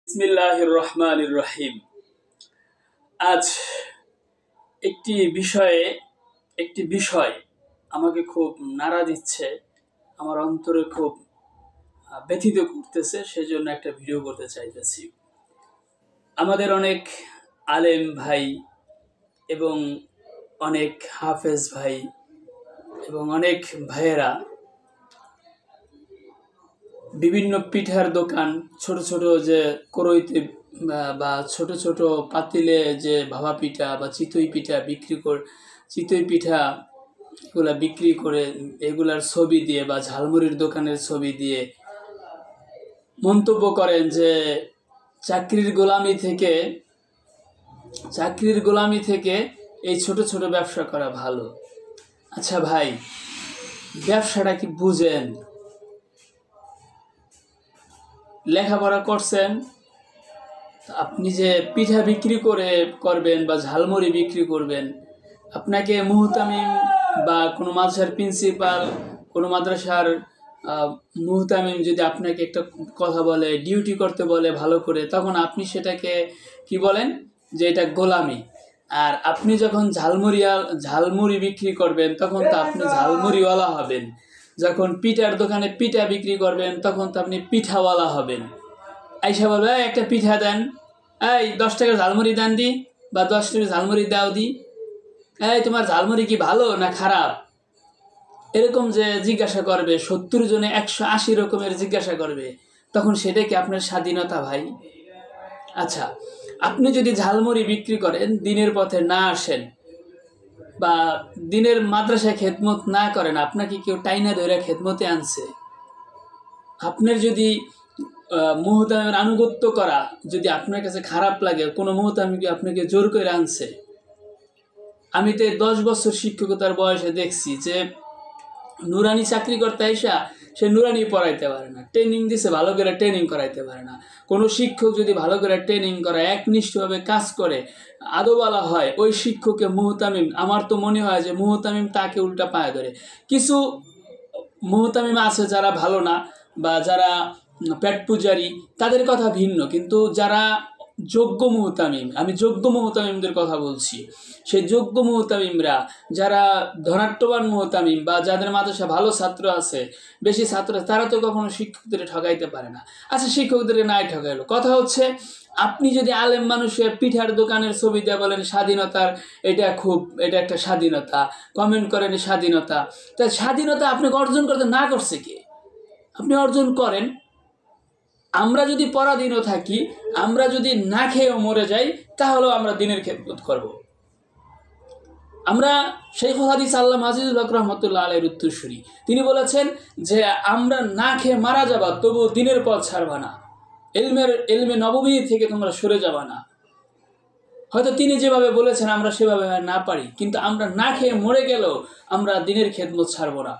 বিসমিল্লাহির রহমানির রহিম। আজ একটি বিষয় আমাকে খুব নাড়া দিচ্ছে, আমার অন্তরে খুব ব্যথিত করতেছে, সেজন্য একটা ভিডিও করতে চাইতেছি। আমাদের অনেক আলেম ভাই এবং অনেক হাফেজ ভাই এবং অনেক ভাইয়েরা বিভিন্ন পিঠার দোকান, ছোট ছোট যে কড়ইতে বা ছোট ছোট পাতিলে যে ভাপা পিঠা বা চিতই পিঠা এগুলা বিক্রি করে, এগুলার ছবি দিয়ে বা ঝালমুড়ির দোকানের ছবি দিয়ে মন্তব্য করেন যে চাকরির গোলামি থেকে এই ছোট ছোট ব্যবসা করা ভালো। আচ্ছা ভাই, ব্যবসাটা কি বুঝেন? লেখাপড়া করছেন, আপনি যে পিঠা বিক্রি করবেন বা ঝালমুড়ি বিক্রি করবেন, আপনাকে মুহতামিম বা কোনো মাদ্রাসার প্রিন্সিপাল, কোনো মাদ্রাসার মুহতামিম যদি আপনাকে একটা কথা বলে, ডিউটি করতে বলে ভালো করে, তখন আপনি সেটাকে কি বলেন যে এটা গোলামি। আর আপনি যখন ঝালমুড়ি বিক্রি করবেন তখন তো আপনি ঝালমুড়িওয়ালা হবেন। যখন পিঠার দোকানে পিঠা বিক্রি করবেন তখন তো আপনি পিঠাওয়ালা হবেন। আইসা বলবে একটা পিঠা দেন, এই 10 টাকার ঝালমুড়ি দেন দি, বা 10 টাকার ঝালমুড়ি দাও দি, এই তোমার ঝালমুড়ি কি ভালো না খারাপ, এরকম যে জিজ্ঞাসা করবে, 70 জনে 180 রকমের জিজ্ঞাসা করবে, তখন সেটা কি আপনার স্বাধীনতা ভাই? আচ্ছা, আপনি যদি ঝালমুড়ি বিক্রি করেন, দিনের পথে না আসেন বা দিনের মাদ্রাসায় খেদমত না করেন, আপনাকে কেউ টাইনা ধরে খেদমতে আনছে? আপনার যদি মুহতামিমের আনুগত্য করা যদি আপনার কাছে খারাপ লাগে, কোনো মুহতামিম কি আপনাকে জোর করে আনছে? আমি তো 10 বছর শিক্ষকতার বয়সে দেখছি যে নুরানি চাকরি করতে আইসা সে নুরানি পড়াইতে পারে না, ট্রেনিং দিছে ভালো করে ট্রেনিং করাইতে পারে না। কোনো শিক্ষক যদি ভালো করে ট্রেনিং করায়, একনিষ্ঠভাবে কাজ করে, আদোবালা হয়, ওই শিক্ষককে মুহতামিম, আমার তো মনে হয় যে মুহতামিম তাকে উল্টা পায়ে ধরে। কিছু মুহতামিম আছে যারা ভালো না বা যারা পেট পূজারি, তাদের কথা ভিন্ন, কিন্তু যারা যোগ্য মুহতামিম, আমি যোগ্য মুহতামিমদের কথা বলছি, সেই যোগ্য মুহতামিমরা, যারা ধনাট্যবান মুহতামিম বা যাদের মাদ্রাসা ভালো ছাত্র আছে, বেশি ছাত্র, তারা তো কখনো শিক্ষকদের ঠকাইতে পারে না। আচ্ছা, শিক্ষকদেরকে নাই ঠকাইলো, কথা হচ্ছে আপনি যদি আলেম মানুষের পিঠার দোকানের ছবি দিয়ে বলেন স্বাধীনতার, এটা একটা স্বাধীনতা, কমেন্ট করেন স্বাধীনতা, তা স্বাধীনতা আপনি অর্জন করতে না করছে কে? আপনি অর্জন করেন। আমরা যদি পরাধীনও থাকি, আমরা যদি না খেয়েও মরে যাই, তাহলেও আমরা দিনের খেদমত করব। আমরা শেখ হাদিস আল্লামা আজিজুল হক রহমতুল্লাহ আলাইহির উত্তরসূরি, তিনি বলেছেন যে আমরা না খেয়ে মারা যাবা, তবুও দিনের পথ ছাড়বা না, এলমে নববী থেকে তোমরা সরে যাবা না। হয়তো তিনি যেভাবে বলেছেন আমরা সেভাবে না পারি, কিন্তু আমরা না খেয়ে মরে গেলেও আমরা দিনের খেদমত ছাড়ব না।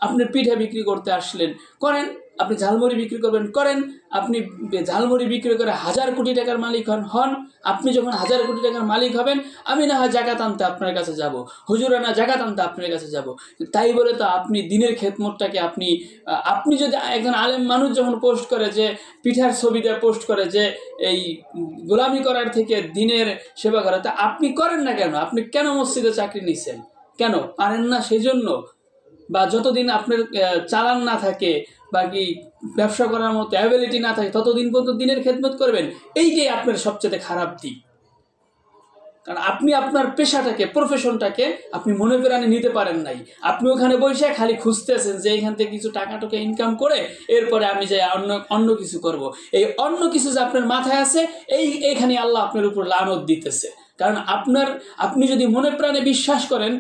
আপনি পিঠা বিক্রি করতে আসলেন, করেন। আপনি ঝালমুড়ি বিক্রি করবেন, করেন। আপনি ঝালমুড়ি বিক্রি করে 1000 কোটি টাকার মালিক হন। আপনি যখন 1000 কোটি টাকার মালিক হবেন, আমি না হয় জাকাত আনতে আপনার কাছে যাব, হুজুরানা জাকাত আনতে আপনার কাছে যাব। তাই বলে তো আপনি দিনের খেদমতটাকে আপনি যদি একজন আলেম মানুষ যখন পোস্ট করে যে পিঠার ছবি দিয়ে পোস্ট করে যে এই গোলামি করার থেকে দিনের সেবা করা, তা আপনি করেন না কেন? আপনি কেন মসজিদে চাকরি নিছেন? কেন পারেন না? সেজন্য? বা যতদিন আপনার চালান না থাকে বা কি ব্যবসা করার মতো অ্যাবিলিটি না থাকে, ততদিন পর্যন্ত দিনের খেদমত করবেন। এইটাই আপনার সবচেয়ে খারাপ দিক। কারণ আপনি আপনার পেশাটাকে, প্রফেশনটাকে আপনি মনে প্রাণে নিতে পারেন নাই। আপনি ওখানে বসে খালি খুঁজতেছেন যে এইখান থেকে কিছু টাকা ইনকাম করে এরপরে আমি যাই অন্য কিছু করব। এই অন্য কিছু যে আপনার মাথায় আছে, এইখানে আল্লাহ আপনার উপর লানত দিতেছে। কারণ আপনি যদি মনে প্রাণে বিশ্বাস করেন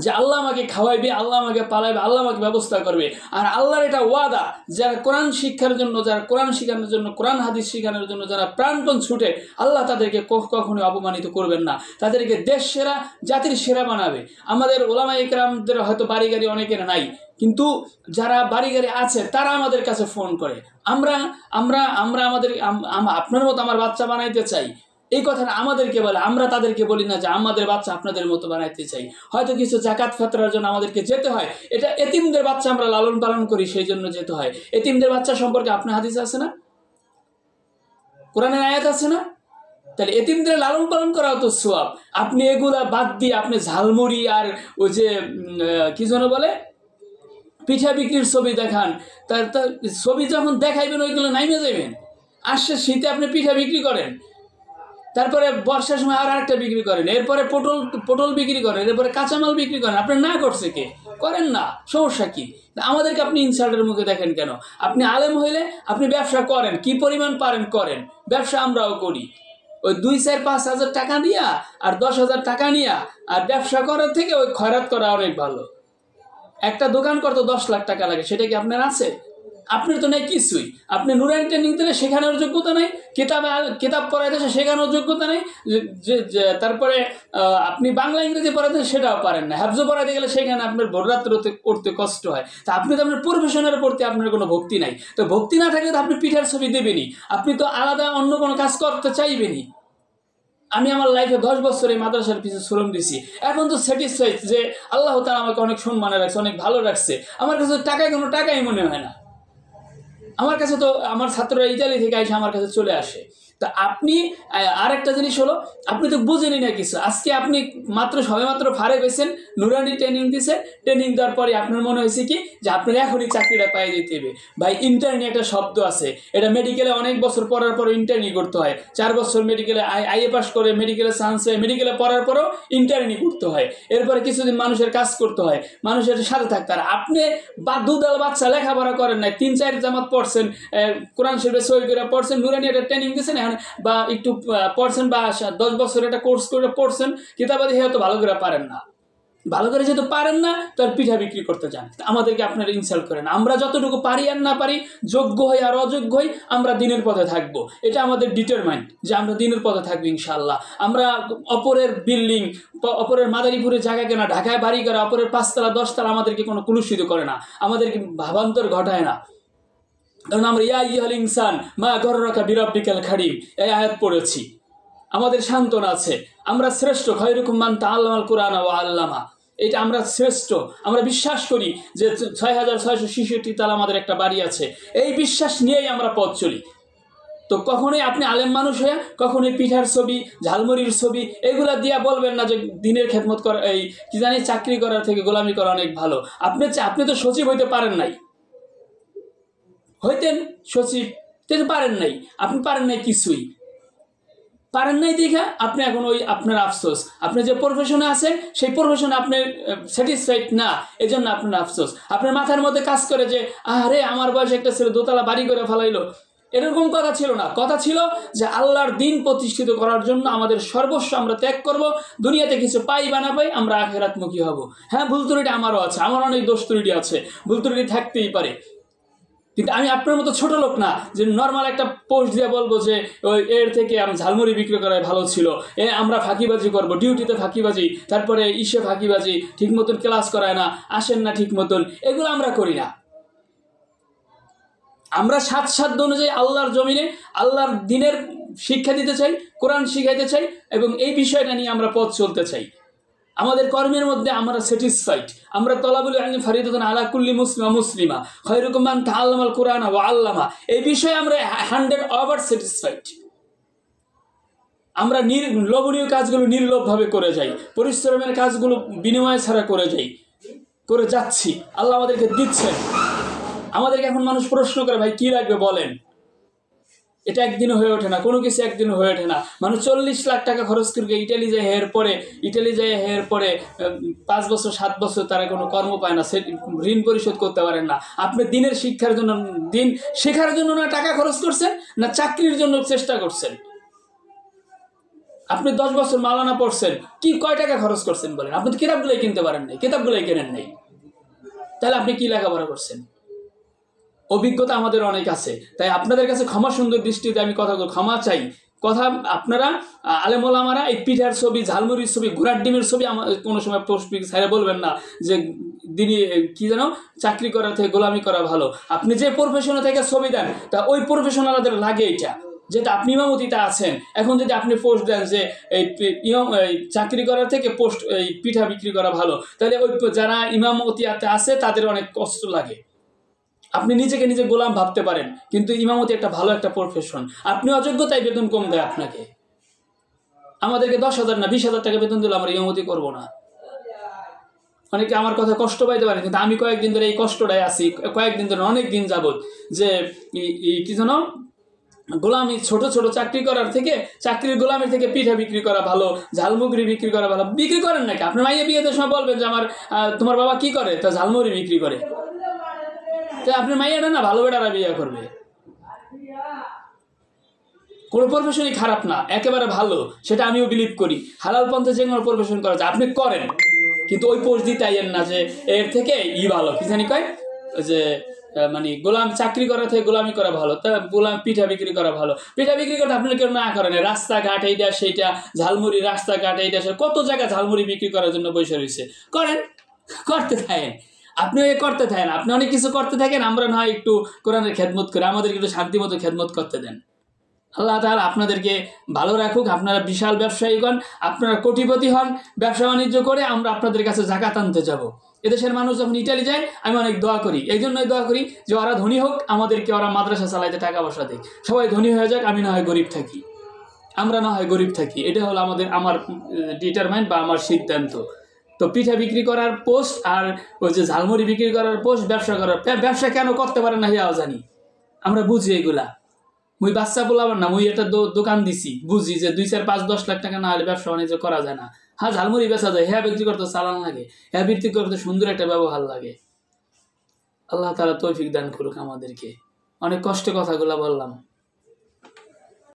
যে আল্লাহ আমাকে খাওয়াইবে, আল্লাহ আমাকে পালাইবে, আল্লাহ আমাকে ব্যবস্থা করবে, আর আল্লাহর এটা ওয়াদা, যারা কোরআন শিক্ষার জন্য, যারা কোরআন শেখানোর জন্য, কোরআন হাদিস শেখানোর জন্য যারা প্রাণপণ ছুটে, আল্লাহ তাদেরকে কখনোই অপমানিত করবেন না, তাদেরকে দেশ সেরা, জাতির সেরা বানাবে। আমাদের ওলামা ইকরামদের হয়তো বাড়ি গাড়ি অনেকের নাই, কিন্তু যারা বাড়ি গাড়ি আছে তারা আমাদের কাছে ফোন করে, আমরা আপনার মতো আমার বাচ্চা বানাইতে চাই, এই কথাটা আমাদেরকে বলে। আমরা তাদেরকে বলি না যে আমাদের বাচ্চা আপনাদের মতো বানাইতে চাই। হয়তো কিছু জাকাত ফিতরার জন্য আমাদেরকে যেতে হয়, এটা এতিমদের বাচ্চা আমরা লালন পালন করি, সেই জন্য যেতে হয়। এতিমদের বাচ্চা সম্পর্কে আপনার হাদিস আছে না? কোরআনের আয়াত আছে না? তাহলে এতিমদের লালন পালন করা তো সওয়াব। আপনি এগুলা বাদ দিয়ে আপনি ঝালমুড়ি আর ওই যে কি যেন বলে পিঠা বিক্রির ছবি দেখান, তার ছবি যখন দেখাইবেন ওইগুলো নাইমে যাবেন। আসছে শীতে আপনি পিঠা বিক্রি করেন, তারপরে বর্ষার সময় আর একটা বিক্রি করেন, এরপরে পটল বিক্রি করেন, এরপরে কাঁচামাল বিক্রি করেন। আপনি না করছে কে? করেন না, সমস্যা কি? আমাদেরকে আপনি ইনসাল্টের মুখে দেখেন কেন? আপনি আলেম হইলে আপনি ব্যবসা করেন, কি পরিমাণ পারেন করেন, ব্যবসা আমরাও করি। ওই 2-4-5 হাজার টাকা দিয়া আর 10,000 টাকা নিয়া আর ব্যবসা করার থেকে ওই খয়রাত করা অনেক ভালো। একটা দোকান করতে 10 লাখ টাকা লাগে, সেটা কি আপনার আছে? আপনার তো নেই কিছুই। আপনি নুরানি ট্রেনিং দিলে শেখানোর যোগ্যতা নেই, কিতাব পড়াইতে শেখানোর যোগ্যতা নেই, তারপরে আপনি বাংলা ইংরেজি পড়াইতে সেটাও পারেন না, হাফজো পড়াইতে গেলে সেখানে আপনার ভোররাত্রে করতে কষ্ট হয়। তা আপনি তো আপনার প্রফেশনের প্রতি আপনার কোনো ভক্তি নাই। তো ভক্তি না থাকলে তো আপনি পিঠার ছবি দেবেনি, আপনি তো আলাদা অন্য কোনো কাজ করতে চাইবেনি। আমি আমার লাইফে 10 বছর এই মাদ্রাসার পিছনে শ্রম দিছি, এখন তো স্যাটিসফাইড যে আল্লাহ তাআলা আমাকে অনেক সম্মানে রাখছে, অনেক ভালো রাখছে। আমার কাছে টাকায় কোনো টাকাই মনে হয় না। আমার কাছে তো আমার ছাত্ররা ইতালি থেকে এসে আমার কাছে চলে আসে। তা আপনি আরেকটা জিনিস হলো, আপনি তো বুঝেনি না কিছু। আজকে আপনি সবেমাত্র ফারে গেছেন, নুরানি ট্রেনিং দিছে, ট্রেনিং দেওয়ার পরে আপনার মনে হয়েছে কি যে আপনার এখনই চাকরিটা পাই যেতে হবে। ভাই, ইন্টার্নি একটা শব্দ আছে, এটা মেডিকেলে অনেক বছর পড়ার পর ইন্টার্নি করতে হয়। 4 বছর মেডিকেলে আইএ পাস করে মেডিকেলে চান্স হয়, মেডিকেলে পড়ার পরেও ইন্টার্নি করতে হয়। এরপরে কিছুদিন মানুষের কাজ করতে হয়, মানুষের সাথে থাকতে হয়। আপনি দুধাল বাচ্চা লেখাপড়া করেন নাই, 3-4 জামাত পড়ছেন, কোরআন শরীফে সই করে পড়ছেন, নুরানি একটা ট্রেনিং দিয়েছেন, বা একটু পড়ছেন, বা 10 বছর একটা কোর্স করে পড়ছেন, কিতাবাদি হয়তো ভালো করে পারেন না। ভালো করে যেহেতু পারেন না, তার পিঠা বিক্রি করতে চান, আমাদেরকে আপনারা ইনসাল্ট করেন। আমরা যতটুকু পারি আর না পারি, যোগ্য হই আর অযোগ্য হই, আমরা দিনের পথে থাকবো। এটা আমাদের ডিটারমাইন্ড যে আমরা দিনের পথে থাকবো ইনশাআল্লাহ। আমরা অপরের বিল্ডিং, অপরের মাদারীপুরে জায়গা কেনা, ঢাকায় বাড়ি করা, অপরের 5 তলা 10 তলা আমাদেরকে কোনো কুলুষিত করে না, আমাদেরকে ভাবান্তর ঘটায় না। কারণ আমরা ইয়া আইয়ুহাল ইনসান মা গররাকা বিরাব্বিকাল কারীম এই আয়াত পড়েছি, আমাদের সান্ত্বনা আছে। আমরা শ্রেষ্ঠ, খায়রুকুম মান তাআল্লামাল কুরআন ওয়া আল্লামা, এটা আমরা শ্রেষ্ঠ। আমরা বিশ্বাস করি যে 6666 তালা আমাদের একটা বাড়ি আছে, এই বিশ্বাস নিয়েই আমরা পথ চলি। তো কখনোই আপনি আলেম মানুষ হয়ে কখনোই পিঠার ছবি, ঝালমুড়ির ছবি এগুলা দিয়া বলবেন না যে দিনের খেদমত করা, এই কি জানি চাকরি করার থেকে গোলামি করা অনেক ভালো। আপনি তো সচিব হইতে পারেন নাই, হইতেন সচিব, কিন্তু পারেন নাই। আপনি পারেন নাই, কিছুই পারেন নাই দেখা আপনি এখন ওই আপনার আফসোস। আপনি যে প্রফেশনে আছেন সেই প্রফেশনে আপনি স্যাটিসফাইড না, এই জন্য আপনার আফসোস। আপনার মাথার মধ্যে কাজ করে যে আরে আমার বয়সে একটা ছেলে দোতলা বাড়ি করে ফেলাইলো, এরকম কথা ছিল না। কথা ছিল যে আল্লাহর দিন প্রতিষ্ঠিত করার জন্য আমাদের সর্বস্ব আমরা ত্যাগ করব, দুনিয়াতে কিছু পাই বা না পাই আমরা আখিরাতমুখী হব। হ্যাঁ, ভুল ত্রুটি আমারও আছে, আমার অনেক দোষ ত্রুটি আছে, ভুল ত্রুটি থাকতেই পারে, কিন্তু আমি আপনার মতো ছোট লোক না যে নর্মাল একটা পোস্ট দিয়ে বলবো যে ওই এর থেকে আমি ঝালমুড়ি বিক্রি করাই ভালো ছিল, আমরা ফাঁকিবাজি করব, ডিউটিতে ফাঁকিবাজি, তারপরে ইসে ফাঁকিবাজি, ঠিক মতন ক্লাস করায় না, আসেন না ঠিক মতন, এগুলো আমরা করি না। আমরা সাধ্য অনুযায়ী আল্লাহর জমিনে আল্লাহর দিনের শিক্ষা দিতে চাই, কোরআন শিখাইতে চাই, এবং এই বিষয়টা নিয়ে আমরা পথ চলতে চাই। আমাদের কর্মের মধ্যে আমরা স্যাটিসফাইড। আমরা তলাবুল ইলমি ফরিদাতুন আলা কুল্লি মুসলিমা মুসলিমা খায়রুকুম মান তাআল্লামাল কুরআন ওয়া আল্লামা, এই বিষয়ে আমরা 100% স্যাটিসফাইড। আমরা লোভনীয় কাজগুলো নির্লোভভাবে করে যাই, পরিশ্রমের কাজগুলো বিনিময় ছাড়া করে যাচ্ছি। আল্লাহ আমাদেরকে দিচ্ছেন। আমাদেরকে এখন মানুষ প্রশ্ন করে, ভাই কি লাগবে বলেন? এটা একদিনও হয়ে ওঠে না, কোনো কিছু একদিনও হয়ে ওঠে না। মানুষ 40 লাখ টাকা খরচ করে ইটালি যায়, হের পরে 5 বছর 7 বছর তারা কোনো কর্ম পায় না, সে ঋণ পরিশোধ করতে পারেন না। আপনি দিনের শিক্ষার জন্য, দিন শেখার জন্য না টাকা খরচ করছেন, না চাকরির জন্য চেষ্টা করছেন। আপনি 10 বছর মাওলানা পড়ছেন, কয় টাকা খরচ করছেন বলেন? আপনি তো কিতাবগুলোই কিনতে পারেন নাই, কিতাবগুলোই কেনেন নাই, তাহলে আপনি কি লেখাপড়া করছেন? অভিজ্ঞতা আমাদের অনেক আছে, তাই আপনাদের কাছে ক্ষমা সুন্দর দৃষ্টিতে আমি ক্ষমা চাই। আপনারা আলেম ওলামারা এই পিঠার ছবি, ঝালমুড়ির ছবি, ঘোড়ার ডিমের ছবি আমার কোনো সময় পোস্ট ছাড়া বলবেন না যে দিনই কি যেন চাকরি করা থেকে গোলামি করা ভালো। আপনি যে প্রফেশনে থেকে ছবি দেন তা ওই প্রফেশনালদের লাগে এটা, যেটা আপনি ইমামতিতে আছেন। এখন যদি আপনি পোস্ট দেন যে এই চাকরি করার থেকে এই পিঠা বিক্রি করা ভালো, তাহলে ওই যারা ইমামতিতে আছে তাদের অনেক কষ্ট লাগে। আপনি নিজেকে নিজে গোলাম ভাবতে পারেন, কিন্তু ইমামতি একটা ভালো একটা প্রফেশন। আপনি অযোগ্য তাই বেতন কম দেয় আপনাকে। আমাদেরকে 10,000 না 20,000 টাকা বেতন দিলে আমরা ইমামতি করবো না। অনেকে আমার কথা কষ্ট পাইতে পারে, কিন্তু আমি কয়েকদিন ধরে এই কষ্টটাই আছি, কয়েকদিন ধরে অনেক দিন যাবত, যে কি যেন গোলামি, ছোট ছোট চাকরি করার থেকে, চাকরির গোলামির থেকে পিঠা বিক্রি করা ভালো, ঝালমুড়ি বিক্রি করা ভালো। বিক্রি করেন নাকি? আপনার মাইয়া বিয়েতে সময় বলবেন যে আমার তোমার বাবা কি করে, তা ঝালমুড়ি বিক্রি করে। তো আপনার মাইয়াটা না ভালো বেটারা বিয়ে করবে। কোনো প্রফেশনই খারাপ না, একেবারে ভালো, সেটা আমিও বিলিভ করি। হালাল পন্থে যে কোনো প্রফেশন করা যায়, আপনি করেন, কিন্তু ওই পোস্ট দিতে আইয়েন না যে এর থেকে ভালো, কি জানি কয় যে মানে গোলাম, চাকরি করা থেকে গোলামি করা ভালো, তা গোলাম পিঠা বিক্রি করা ভালো। পিঠা বিক্রি করতে আপনারা কেউ না করেন, রাস্তাঘাট এইটা সেইটা, ঝালমুড়ি রাস্তাঘাট এইটা কত জায়গায় ঝালমুড়ি বিক্রি করার জন্য বসে রয়েছে। করেন, করতে থাকেন, আপনি করতে থাকেন, আপনি অনেক কিছু করতে থাকেন। আমরা না হয় একটু কোরআনের খেদমত করে আমাদেরকে একটু শান্তি মতো খেদমত করতে দেন। আল্লাহ তাআলা আপনাদেরকে ভালো রাখুক। আপনারা বিশাল ব্যবসায়ী হন, আপনারা কোটিপতি হন, ব্যবসা বাণিজ্য করে আমরা আপনাদের কাছে জাকাত আনতে যাব। এদেশের মানুষ যখন ইটালি যায়, আমি অনেক দোয়া করি, এই জন্যই দোয়া করি যে ওরা ধনী হোক, আমাদেরকে ওরা মাদ্রাসা চালাইতে টাকা পয়সা দেয়, সবাই ধনী হয়ে যাক, আমি না হয় গরিব থাকি, আমরা না হয় গরিব থাকি। এটা হলো আমার ডিটারমাইন্ড বা আমার সিদ্ধান্ত। তো পিঠা বিক্রি করার পোস্ট আর ওই যে ঝালমুড়ি বিক্রি করার পোস্ট, ব্যবসা কেন করতে পারে না হিয়াও জানি, আমরা বুঝি এগুলা। মুই বাচ্চা বলাবার না, মুই একটা দোকান দিছি, বুঝি যে 2, 4, 5, 10 লাখ টাকা না হলে ব্যবসা বাণিজ্য করা যায় না। হ্যাঁ, ঝালমুড়ি বেচা যায়, হ্যাঁ বিক্রি করতে চালান লাগে, হ্যাঁ বিক্রি করতে সুন্দর একটা ব্যবহার লাগে। আল্লাহ তাআলা তৌফিক দান করুক আমাদেরকে। অনেক কষ্টে কথাগুলো বললাম।